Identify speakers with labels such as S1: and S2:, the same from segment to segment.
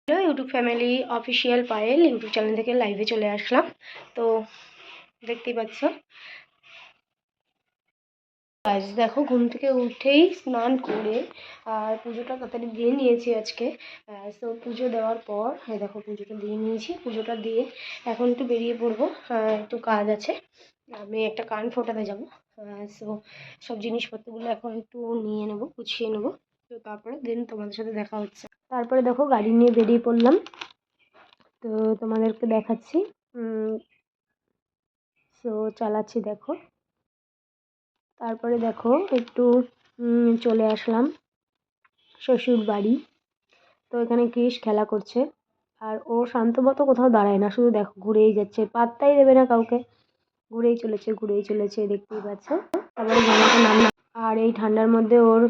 S1: Hello YouTube family, official Payel YouTube channel থেকে লাইভে চলে আসলাম। তো দেখতেই পাচ্ছ, আজ দেখো ঘুম থেকে উঠেই স্নান করে আর পুজোটা তাড়াতাড়ি দিয়ে নিয়েছি আজকে। তো পুজো দেওয়ার পর দেখো পুজোটা দিয়ে নিয়েছি। পুজোটা দিয়ে এখন একটু বেরিয়ে পড়বো, একটু কাজ আছে। আমি একটা কান ফোটাতে যাবো। সো সব জিনিসপত্রগুলো এখন একটু নিয়ে নেবো, গুছিয়ে নেবো। তো তারপরে দিন তোমাদের সাথে দেখা হচ্ছে। তারপরে দেখো গাড়ি নিয়ে বেরিয়ে পড়লাম। তো তোমাদেরকে দেখাচ্ছি। সো চালাচ্ছি দেখো। তারপরে দেখো একটু চলে আসলাম শ্বশুর বাড়ি। তো এখানে কৃষ খেলা করছে আর ও শান্তমতো কোথাও দাঁড়ায় না, শুধু দেখো ঘুরেই যাচ্ছে, পাত্তাই দেবে না কাউকে, ঘুরেই চলেছে দেখতেই পাচ্ছ। তারপরে জামাটা নামলাম। আর এই ঠান্ডার মধ্যে ওর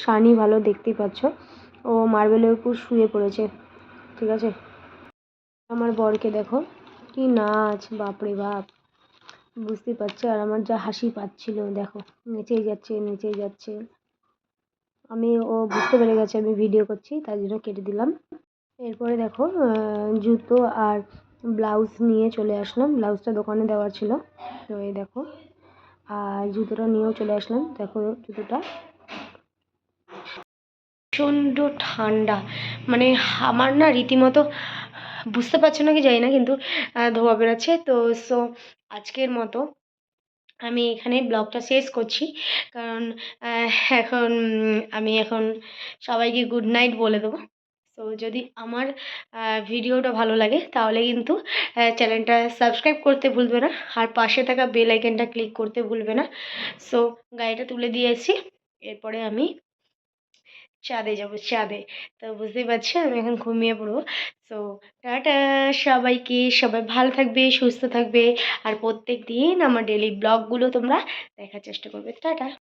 S1: শানি ভালো, দেখতেই পাচ্ছ ও মার্বেলের উপর শুয়ে পড়েছে। ঠিক আছে, আমার বরকে দেখো কি নাচ, বাপরে বাপ, বুঝতেই পারছো। আর আমার যা হাসি পাচ্ছিল দেখো, নেচেই যাচ্ছে। ও বুঝতে পেরে গেছে আমি ভিডিও করছি, তাই জন্য কেটে দিলাম। এরপরে দেখো জুতো আর ব্লাউজ নিয়ে চলে আসলাম। ব্লাউজটা দোকানে দেওয়ার ছিল, তো এই দেখো। আর জুতোটা নিয়েও চলে আসলাম। দেখো জুতোটা প্রচণ্ড ঠান্ডা, মানে আমার না রীতিমতো, বুঝতে পারছো না কি জানি না, কিন্তু ধোয়া বেরোচ্ছে। তো সো আজকের মতো আমি এখানে ব্লগটা শেষ করছি, কারণ এখন আমি সবাইকে গুড নাইট বলে দেবো। তো যদি আমার ভিডিওটা ভালো লাগে তাহলে কিন্তু চ্যানেলটা সাবস্ক্রাইব করতে ভুলবে না, আর পাশে থাকা বেল আইকনটা ক্লিক করতে ভুলবে না। সো গাড়িটা তুলে দিয়েছি, এরপরে আমি চাঁদে যাবো, চাঁদে। তো বুঝতেই পারছি আমি এখন ঘুমিয়ে পড়বো। সো টাটা সবাইকে, সবাই ভালো থাকবে, সুস্থ থাকবে, আর প্রত্যেক দিন আমার ডেলি ব্লগগুলো তোমরা দেখার চেষ্টা করবে। টাটা।